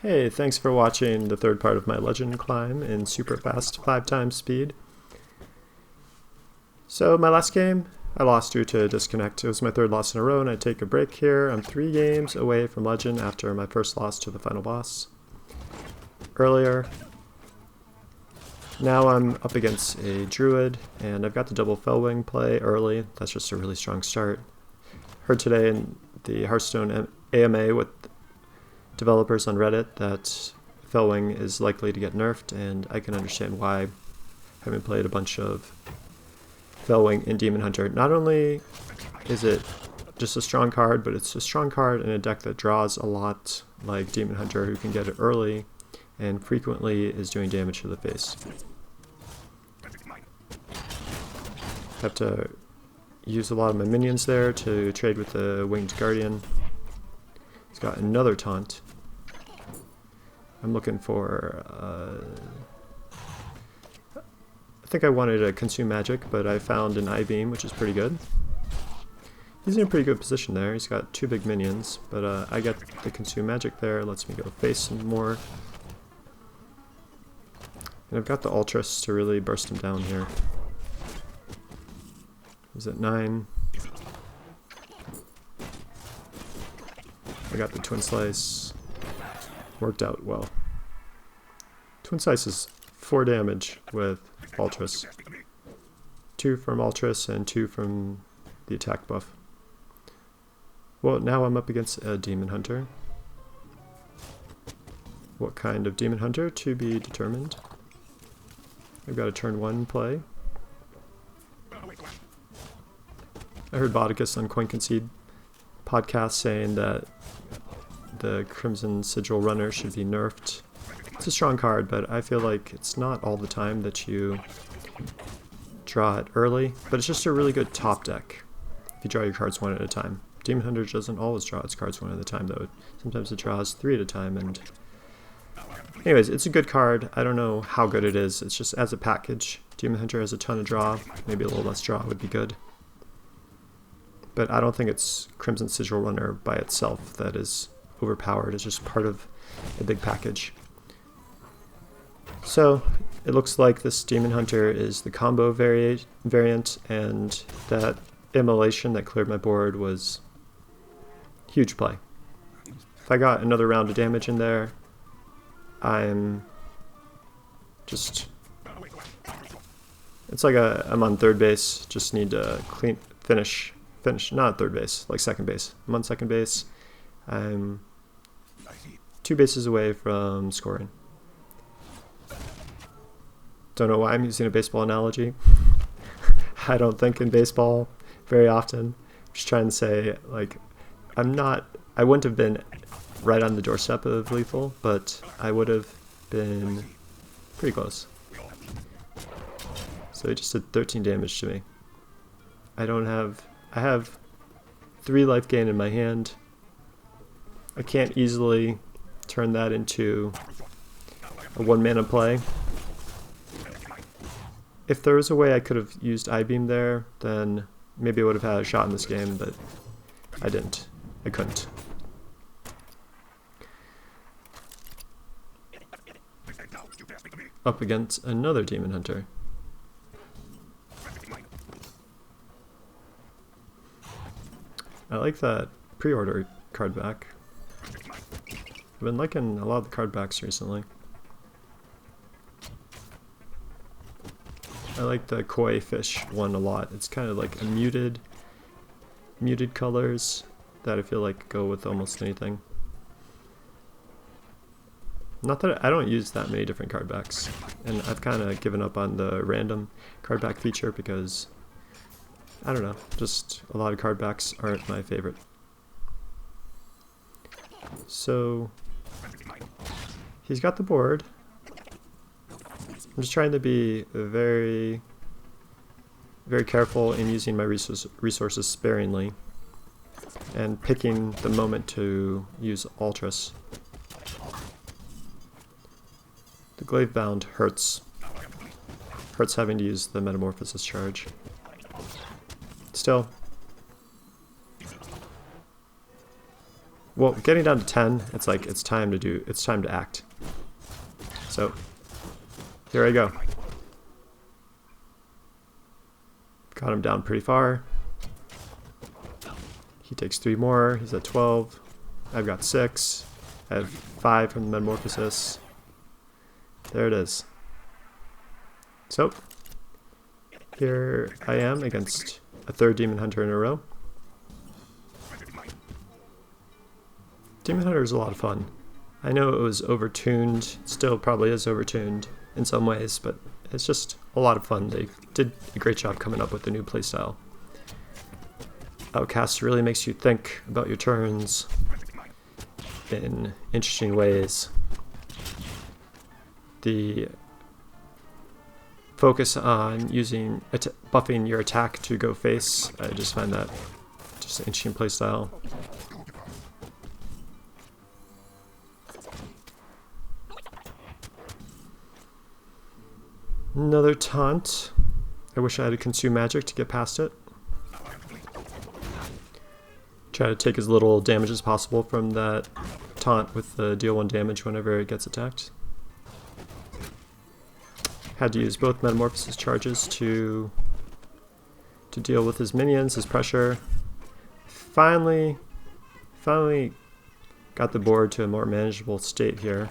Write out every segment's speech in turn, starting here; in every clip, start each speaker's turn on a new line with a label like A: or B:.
A: Hey, thanks for watching the third part of my legend climb in super fast 5 times speed. So my last game, I lost due to disconnect. It was my third loss in a row and I take a break here. I'm 3 games away from legend after my first loss to the final boss earlier. Now I'm up against a Druid and I've got the double Fellwing play early. That's just a really strong start. Heard today in the Hearthstone AMA with developers on Reddit that Fellwing is likely to get nerfed, and I can understand why, having played a bunch of Fellwing in Demon Hunter. Not only is it just a strong card, but it's a strong card in a deck that draws a lot, like Demon Hunter, who can get it early and frequently is doing damage to the face. Have to use a lot of my minions there to trade with the Winged Guardian. He's got another taunt. I'm looking for, I think I wanted a Consume Magic, but I found an I-Beam, which is pretty good. He's in a pretty good position there. He's got 2 big minions, but I get the Consume Magic there. Lets me go face some more. And I've got the Ultras to really burst him down here. He's at 9. I got the Twin Slice. Worked out well. Twin Slice is 4 damage with Ultras. 2 from Ultras and 2 from the attack buff. Well, now I'm up against a Demon Hunter. What kind of Demon Hunter to be determined? I've got a turn 1 play. I heard Vodicus on Coin Concede podcast saying that the Crimson Sigil Runner should be nerfed. It's a strong card, but I feel like it's not all the time that you draw it early, but it's just a really good top deck if you draw your cards one at a time. Demon Hunter doesn't always draw its cards one at a time, though. Sometimes it draws 3 at a time, and anyways, it's a good card. I don't know how good it is. It's just as a package. Demon Hunter has a ton of draw. Maybe a little less draw would be good. But I don't think it's Crimson Sigil Runner by itself that is overpowered. It's just part of a big package. So it looks like this Demon Hunter is the combo variant, and that Immolation that cleared my board was huge play. If I got another round of damage in there, I'm just... It's like I'm on third base, just need to finish, not at third base, like second base. I'm on second base. I'm 2 bases away from scoring. Don't know why I'm using a baseball analogy. I don't think in baseball very often. I'm just trying to say, like, I wouldn't have been right on the doorstep of lethal, but I would have been pretty close. So he just did 13 damage to me. I have 3 life gain in my hand. I can't easily turn that into a 1-mana play. If there was a way I could have used I-Beam there, then maybe I would have had a shot in this game, but I didn't. I couldn't. Up against another Demon Hunter. I like that pre-order card back. I've been liking a lot of the card backs recently. I like the Koi Fish one a lot. It's kind of like a muted colors that I feel like go with almost anything. Not that I don't use that many different card backs, and I've kind of given up on the random card back feature because, I don't know, just a lot of card backs aren't my favorite. So, he's got the board. I'm just trying to be very, very careful in using my resources sparingly and picking the moment to use Ultras. The Glaive Bound hurts. Hurts having to use the Metamorphosis charge. Still, well, getting down to 10, it's like it's time to act. So here I go. Got him down pretty far. He takes 3 more. He's at 12. I've got 6. I have 5 from the Metamorphosis. There it is. So here I am against a 3rd Demon Hunter in a row. Demon Hunter is a lot of fun. I know it was overtuned, still probably is overtuned in some ways, but it's just a lot of fun. They did a great job coming up with the new playstyle. Outcast really makes you think about your turns in interesting ways. The focus on using buffing your attack to go face, I just find that just an interesting playstyle. Another taunt. I wish I had a consume magic to get past it. Try to take as little damage as possible from that taunt with the deal 1 damage whenever it gets attacked. Had to use both Metamorphosis charges to deal with his minions, his pressure. Finally got the board to a more manageable state here.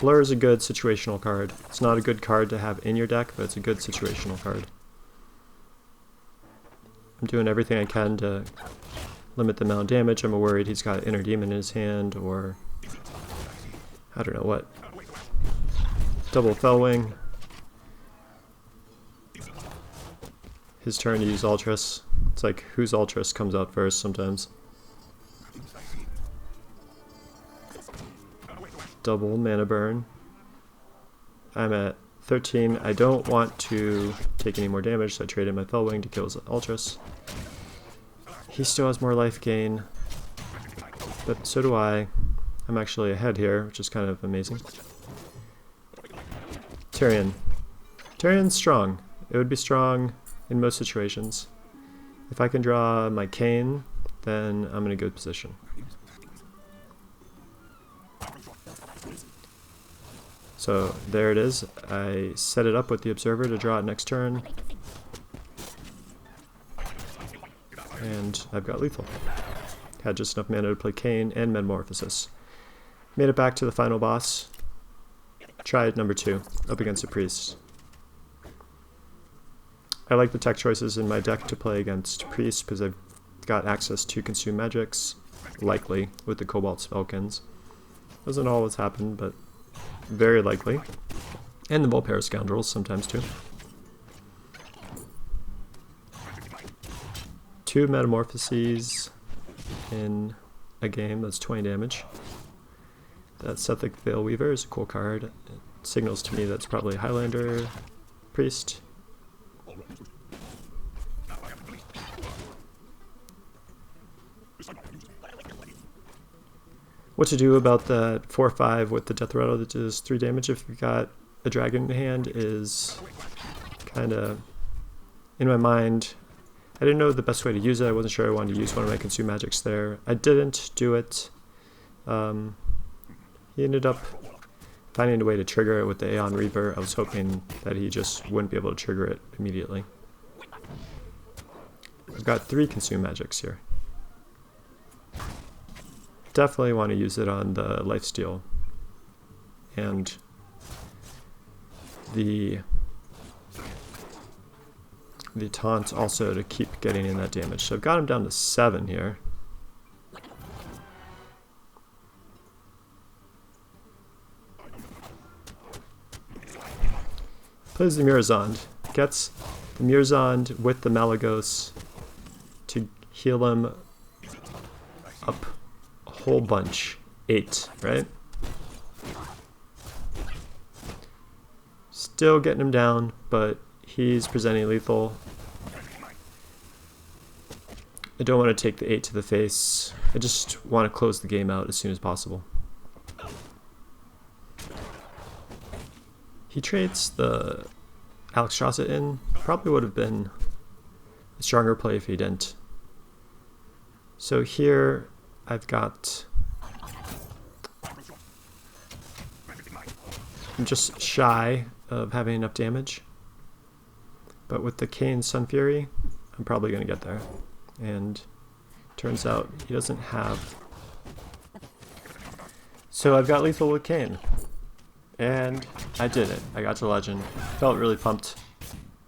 A: Blur is a good situational card. It's not a good card to have in your deck, but it's a good situational card. I'm doing everything I can to limit the amount of damage. I'm worried he's got Inner Demon in his hand, or I don't know what. Double Fellwing. His turn to use Ultras. It's like whose Ultras comes out first sometimes. Double mana burn. I'm at 13. I don't want to take any more damage, so I traded my Fellwing to kill his Ultras. He still has more life gain, but so do I. I'm actually ahead here, which is kind of amazing. Tyrion. Tyrion's strong. It would be strong in most situations. If I can draw my Cane, then I'm in a good position. So there it is. I set it up with the Observer to draw it next turn. And I've got lethal. Had just enough mana to play Cane and Metamorphosis. Made it back to the final boss. Tried number 2, up against a Priest. I like the tech choices in my deck to play against Priest because I've got access to Consume Magics, likely, with the Cobalt Spellkins. Doesn't always happen, but very likely. And the Volpera Scoundrels sometimes too. 2 Metamorphoses in a game, that's 20 damage. That Sethic Veilweaver is a cool card. It signals to me that's probably Highlander Priest. What to do about that 4/5 with the Death Rattle that does 3 damage if you've got a dragon in hand is kind of in my mind. I didn't know the best way to use it. I wasn't sure I wanted to use one of my Consume Magics there. I didn't do it. He ended up finding a way to trigger it with the Aeon Reaver. I was hoping that he just wouldn't be able to trigger it immediately. I've got 3 Consume Magics here. Definitely want to use it on the lifesteal and the taunt also to keep getting in that damage. So I've got him down to 7 here. Plays the Murozond. Gets the Murozond with the Malagos to heal him up a whole bunch. 8, right? Still getting him down, but he's presenting lethal. I don't want to take the 8 to the face. I just want to close the game out as soon as possible. He trades the Alex Shawcett in. Probably would have been a stronger play if he didn't. So here I've got... I'm just shy of having enough damage. But with the Kayn Sun Fury, I'm probably going to get there. And turns out he doesn't have... So I've got lethal with Kayn. And I did it. I got to legend. Felt really pumped.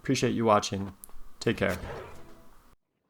A: Appreciate you watching. Take care.